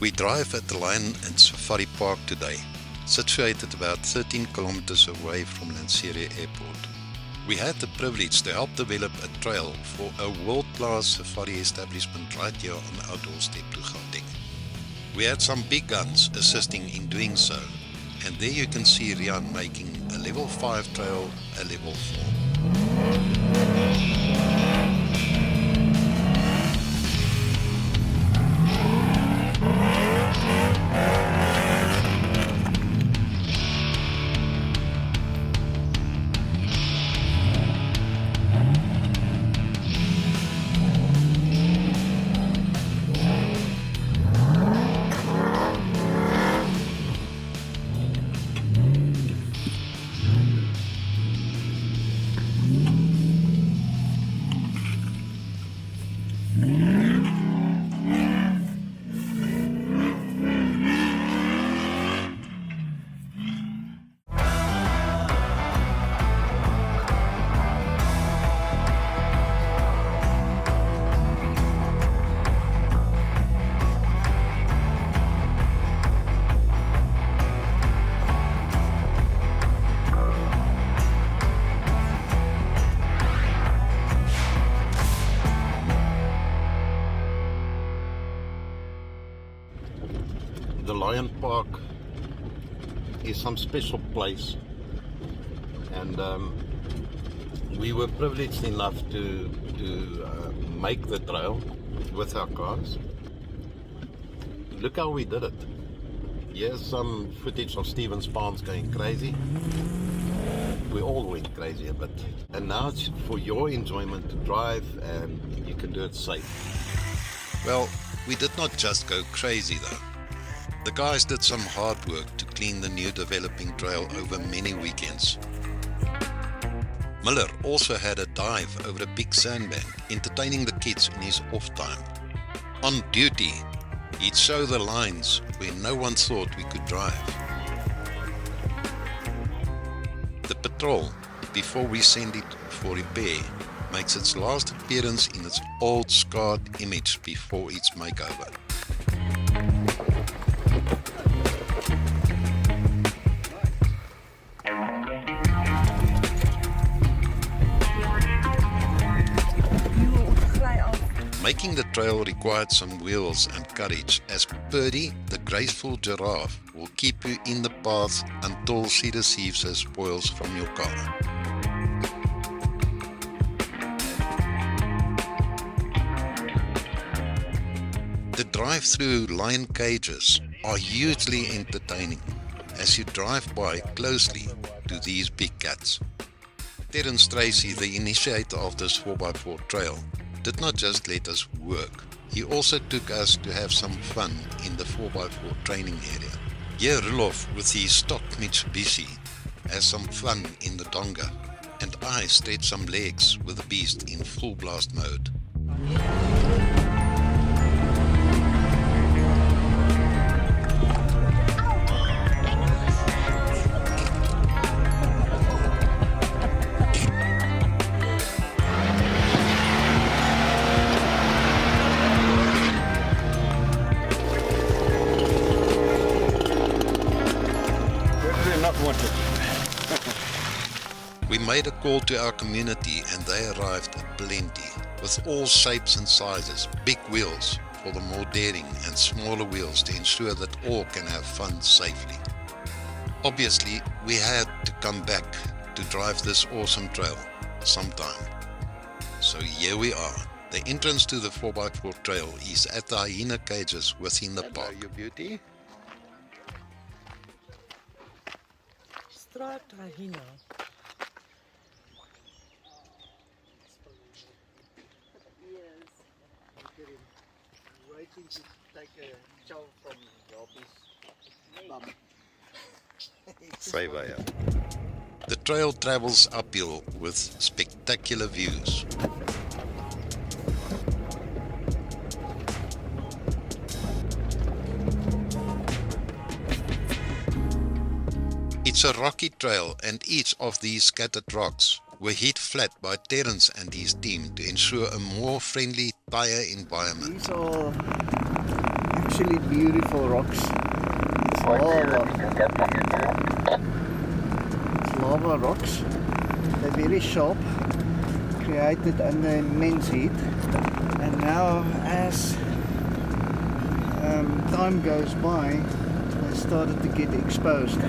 We drive at the Lion and Safari Park today, situated about 13 kilometers away from Lanseria Airport. We had the privilege to help develop a trail for a world-class safari establishment right here on our doorstep to Gauteng. We had some big guns assisting in doing so, and there you can see Rian making a level 5 trail a level 4. The Lion Park is some special place, and we were privileged enough to make the trail with our cars. Look how we did it. Here's some footage of Steven's palms going crazy. We all went crazy a bit, and now it's for your enjoyment to drive, and you can do it safe. Well, we did not just go crazy though. The guys did some hard work to clean the new developing trail over many weekends. Miller also had a dive over a big sandbank, entertaining the kids in his off time. On duty, he'd show the lines where no one thought we could drive. The patrol, before we send it for repair, makes its last appearance in its old scarred image before its makeover. Making the trail required some wheels and courage, as Purdy, the graceful giraffe, will keep you in the path until she receives her spoils from your car. The drive-through lion cages are hugely entertaining as you drive by closely to these big cats. Terrence Tracy, the initiator of this 4x4 trail, did not just let us work, he also took us to have some fun in the 4x4 training area. Here Rulof with his stock Mitsubishi has some fun in the donga, and I stretch some legs with the beast in full blast mode. We made a call to our community and they arrived aplenty, with all shapes and sizes, big wheels for the more daring and smaller wheels to ensure that all can have fun safely. Obviously, we had to come back to drive this awesome trail sometime. So here we are. The entrance to the 4x4 trail is at the hyena cages within the park. Hello, you beauty. Striped hyena. Waiting to take a chow from Robbie's bum. The trail travels uphill with spectacular views. It's a rocky trail, and each of these scattered rocks were hit flat by Terrence and his team to ensure a more friendly tyre environment. These are actually beautiful rocks. It's lava. It's lava rocks. They're very sharp, created under immense heat. And now as time goes by, they started to get exposed.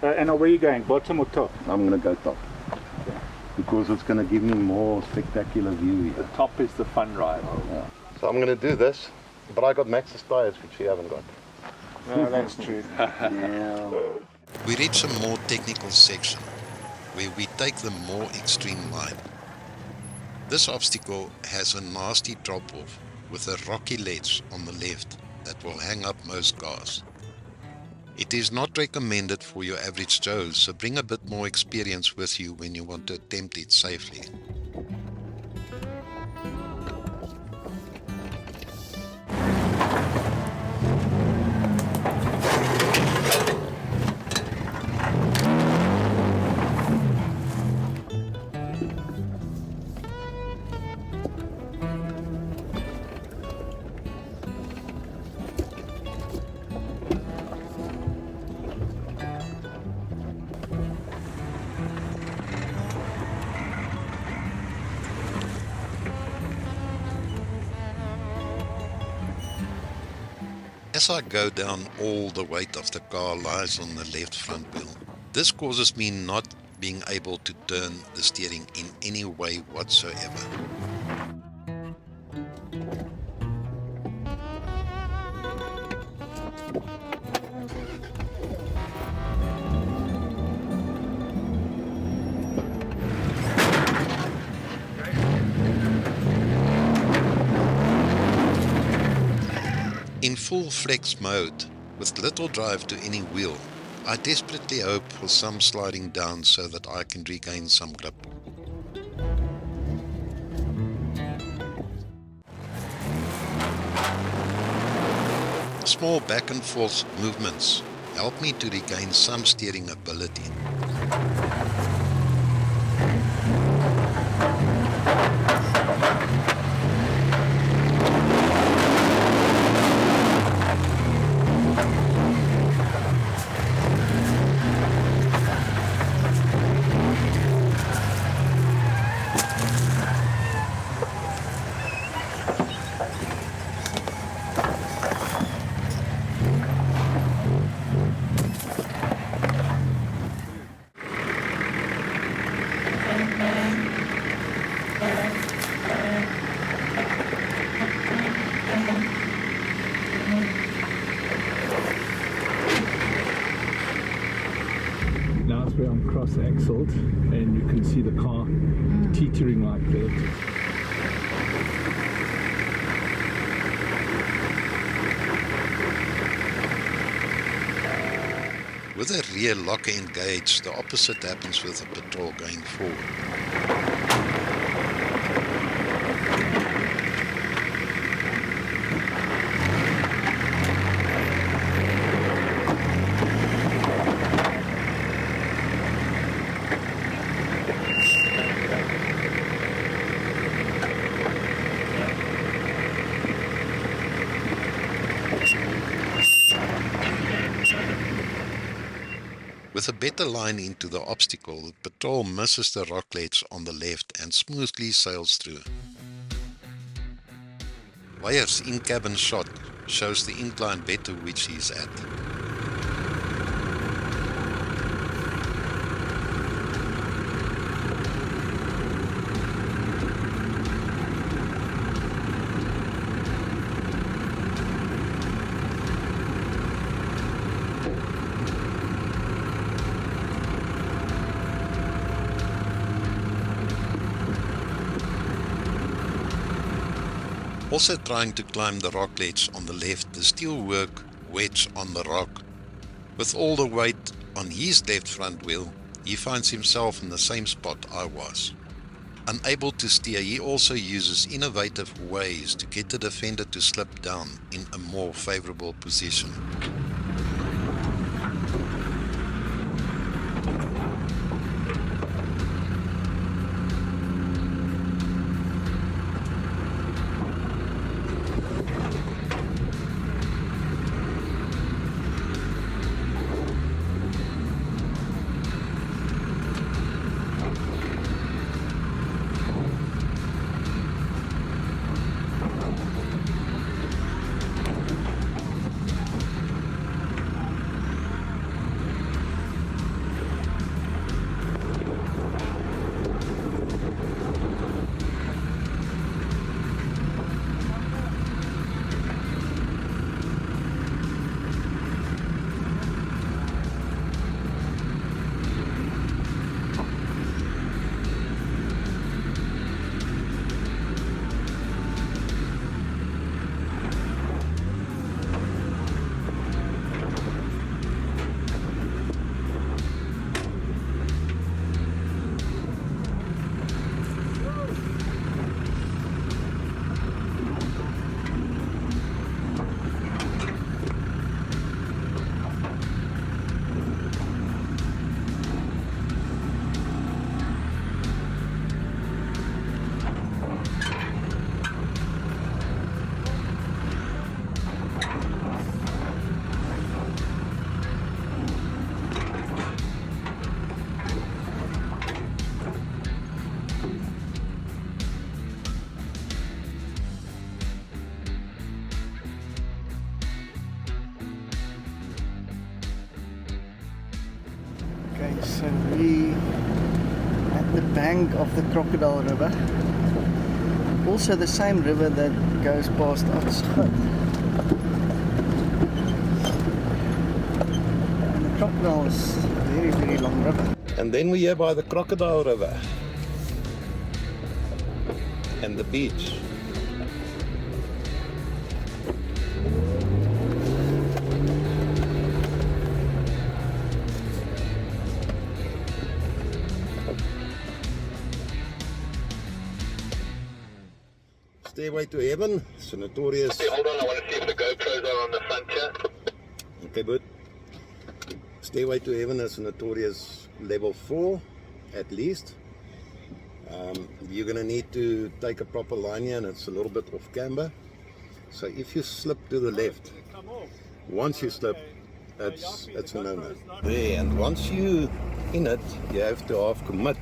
And where are you going, bottom or top? I'm going to go top. Because it's going to give me more spectacular view here. The top is the fun ride. Yeah. So I'm going to do this, but I got Max's tires, which you haven't got. No, that's true. Yeah. We reach a more technical section where we take the more extreme line. This obstacle has a nasty drop-off with a rocky ledge on the left that will hang up most cars. It is not recommended for your average Joe, so bring a bit more experience with you when you want to attempt it safely. As I go down, all the weight of the car lies on the left front wheel. This causes me not being able to turn the steering in any way whatsoever. In full flex mode, with little drive to any wheel, I desperately hope for some sliding down so that I can regain some grip. Small back and forth movements help me to regain some steering ability. Now it's where I'm cross-axled and you can see the car teetering like that. With a rear locker engaged, the opposite happens with a patrol going forward. With a better line into the obstacle, the patrol misses the rock ledge on the left and smoothly sails through. Weyer's in-cabin shot shows the incline better which he is at. Also trying to climb the rock ledge on the left, the steelwork wedge on the rock. With all the weight on his left front wheel, he finds himself in the same spot I was. Unable to steer, he also uses innovative ways to get the defender to slip down in a more favorable position. Okay, so we at the bank of the Crocodile River. Also the same river that goes past Oxford. And the Crocodile is a very, very long river. And then we're here by the Crocodile River and the beach. Stairway to Heaven, it's a notorious... Hey, hold on, I want to see if the GoPros are on the front here. Okay, but Stairway to Heaven is a notorious level 4 at least. You're going to need to take a proper line here and it's a little bit off camber. So if you slip to the left, once you slip, it's a no-no. There, and once you in it, you have to half commit.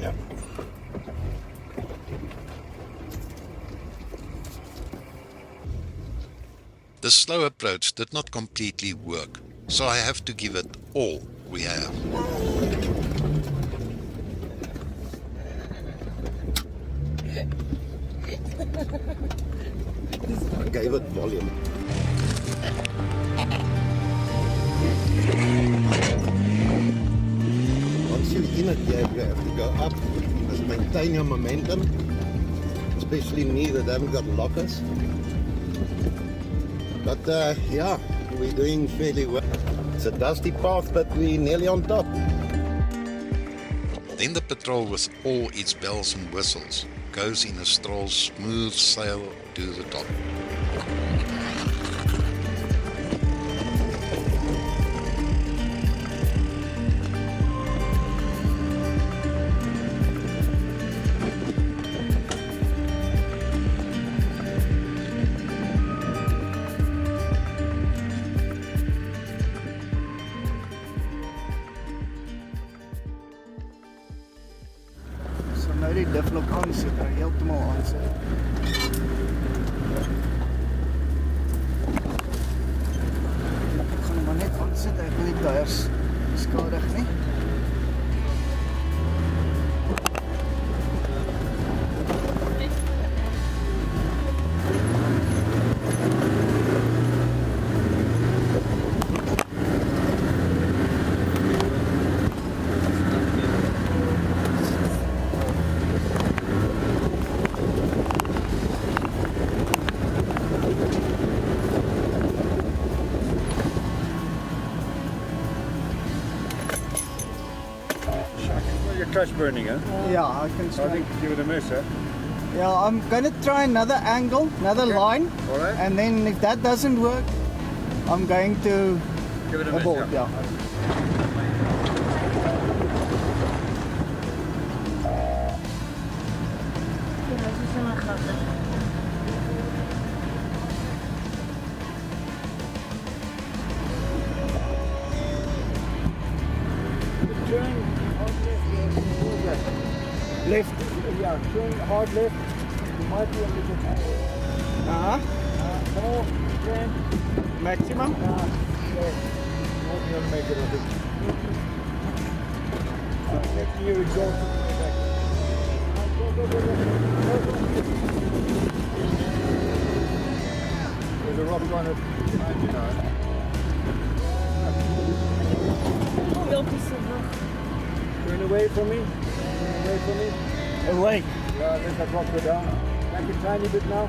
Yeah. The slow approach did not completely work, so I have to give it all we have. I gave it volume. Once you're in it, you have to go up. Just maintain your momentum, especially me that haven't got lockers. But yeah, we're doing fairly well. It's a dusty path, but we're nearly on top. Then the patrol with all its bells and whistles goes in a stroll smooth sail to the top. So nou die diflok aansit, heeltemal aansit. Ek gaan hom maar net aansit, ek wil tyres beskadig nie. Your clutch burning, huh? Yeah, I can I swing. think give it a miss, huh? Yeah, I'm gonna try another angle, another line, Alright. and then if that doesn't work, I'm going to Give it a miss, abort. yeah. Yeah. Turn hard left. Left. Yeah, turn hard left. You might be a little bit more. Turn. Maximum. You won't be able to make it a bit. Let me exhaust it way back. Go. There's a rock on it. Turn away from me. Away. Yeah, let that rock go down. Back a tiny bit now.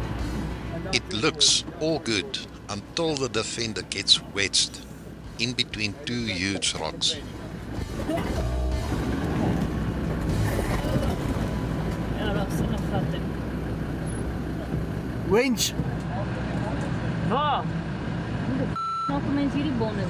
And now It looks all good until the Defender gets wedged in between two huge rocks. Winch. Vó! Não comem giribonas.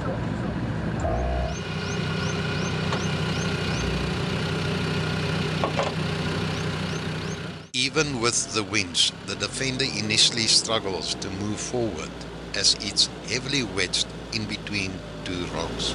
Even with the winch, the Defender initially struggles to move forward as it's heavily wedged in between two rocks.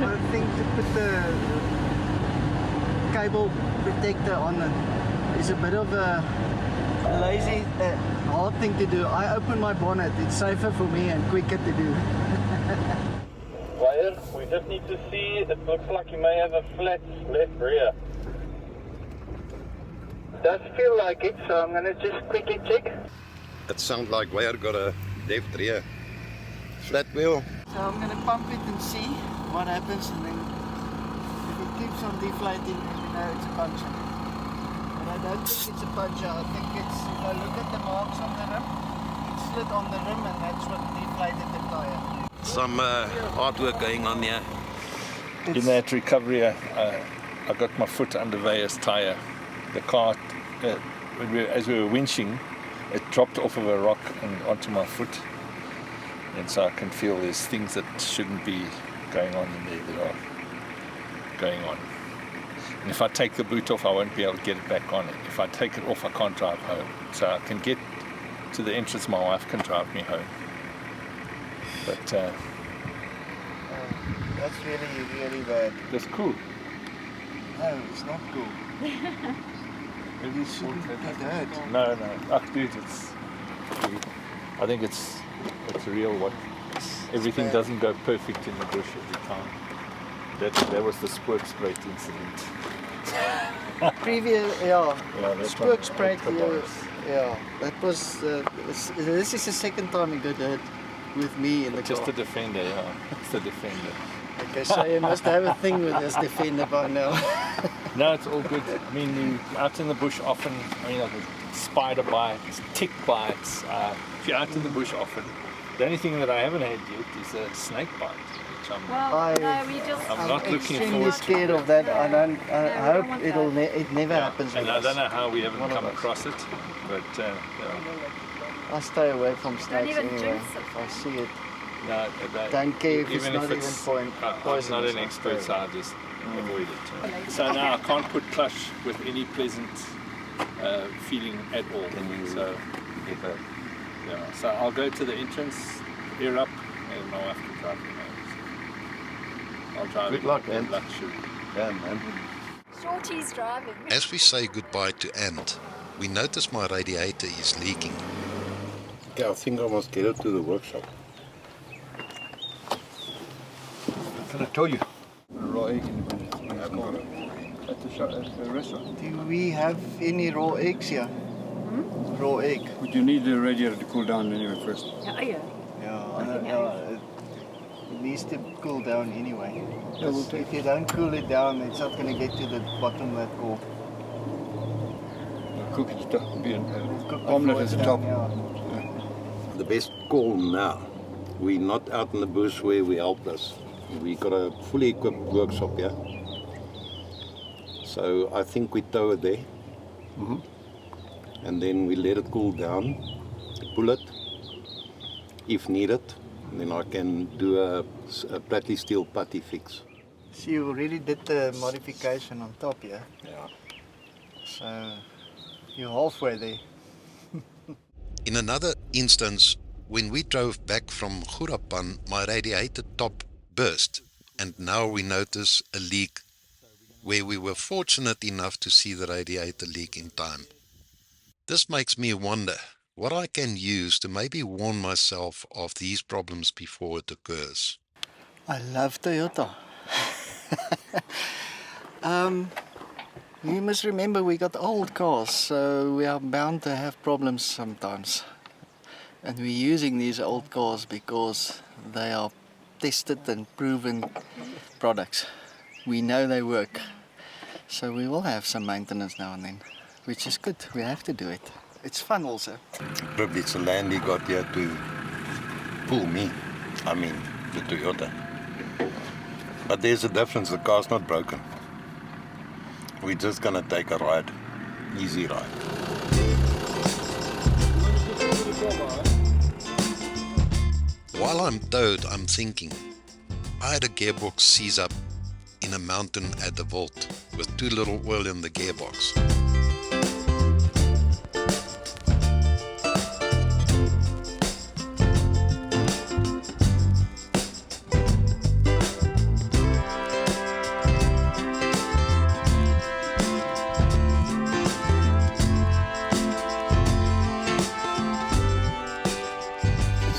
I think to put the cable protector on it is a bit of a lazy, hard thing to do. I open my bonnet, it's safer for me and quicker to do. Wire, we just need to see, it looks like you may have a flat left rear. Does feel like it, so I'm going to just quickly check. It sounds like Wire got a left rear flat wheel. So I'm going to pump it and see what happens, and then if it keeps on deflating, then we know it's a puncture. But I don't think it's a puncture. I think it's, if I look at the marks on the rim, it's slit on the rim and that's what deflated the tire. Some artwork going on here. In that recovery, I got my foot under Vaya's tire. The car, as we were winching, it dropped off of a rock and onto my foot. And so I can feel there's things that shouldn't be going on in there that are going on. And if I take the boot off, I won't be able to get it back on. If I take it off, I can't drive home. So I can get to the entrance, my wife can drive me home. But That's really, really bad. that's cool. No, it's not cool. You shouldn't get hurt. No, dude, I think it's real. What everything bad. doesn't go perfect in the bush every time. That was the sperk sprite incident. Previous, yeah, that's sperk one. sprite, That's yeah, that was, this is the second time he got hurt with me in the just car. the Defender, yeah. It's the Defender. Okay, so you must have a thing with this Defender by now. No, it's all good. I mean, you're out in the bush often. I mean, like spider bites, tick bites. If you're out in the bush often, the only thing that I haven't had yet is a snake bite, which I'm not looking extremely forward scared to. of that. I hope want it never happens And with I us. don't know how we haven't One of come us. across it, but I stay away from snakes even anyway. jinx it. If I see it, no, don't care if it's even not if even it's point. I'm not poisonous, an I expert, stay so away. I just avoid it. So now I can't put clutch with any pleasant feeling at all. So yeah, so I'll go to the entrance, ear up, and my wife can drive me home. I'll drive. Good luck, and Ant. luck should. Yeah, man. Shorty's driving. As we say goodbye to Ant, we notice my radiator is leaking. Okay, I think I must get it to the workshop. Can I tell you? A raw egg in the at the restaurant. Do we have any raw eggs here? Raw egg. But you need the radiator to cool down anyway first. Yeah. Yeah, it needs to cool down anyway. Yeah, we'll take If you don't cool it down, it's not going to get to the bottom of that core. the cooking stuff. Be an Cook omelette before at the it's top. done, yeah. The best call now. We're not out in the bush where we helped us. We got a fully equipped workshop here. So I think we tow it there. And then we let it cool down, pull it if needed. And then I can do a platinum steel putty fix. So you already did the modification on top here. Yeah. So you're halfway there. In another instance, when we drove back from Gurapan, my radiator top burst, and now we notice a leak where we were fortunate enough to see the radiator leak in time. This makes me wonder what I can use to maybe warn myself of these problems before it occurs. I love Toyota. You must remember we got old cars, so we are bound to have problems sometimes. And we're using these old cars because they are tested and proven products. We know they work. So we will have some maintenance now and then, which is good. We have to do it. It's fun also. Probably it's the land he got here to pull me. I mean, the Toyota. But there's a difference. The car's not broken. We're just gonna take a ride. Easy ride. While I'm towed, I'm thinking, I had a gearbox seize up in a mountain at the vault with too little oil in the gearbox.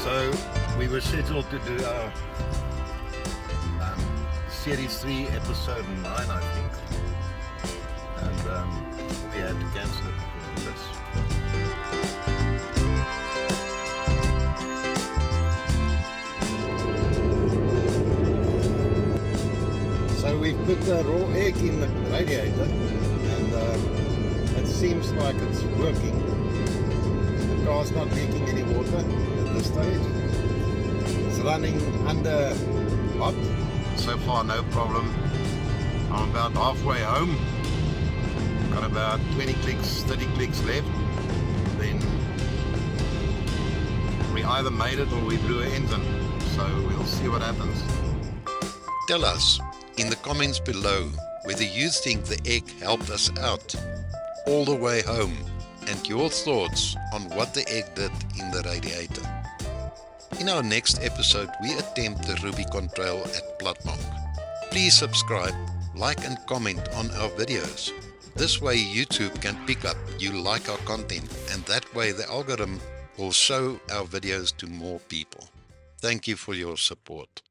So we were scheduled to do our Series 3, Episode 9, I think. And we had to cancel it because of this. So we've put the raw egg in the radiator and it seems like it's working. The car's not leaking any water at this stage. It's running under hot. So far no problem. I'm about halfway home. Got about 20 clicks, 30 clicks left. Then we either made it or we blew an engine. So we'll see what happens. Tell us in the comments below whether you think the egg helped us out all the way home and your thoughts on what the egg did in the radiator. In our next episode, we attempt the Rubicon Trail at Platmark. Please subscribe, like and comment on our videos. This way YouTube can pick up you like our content, and that way the algorithm will show our videos to more people. Thank you for your support.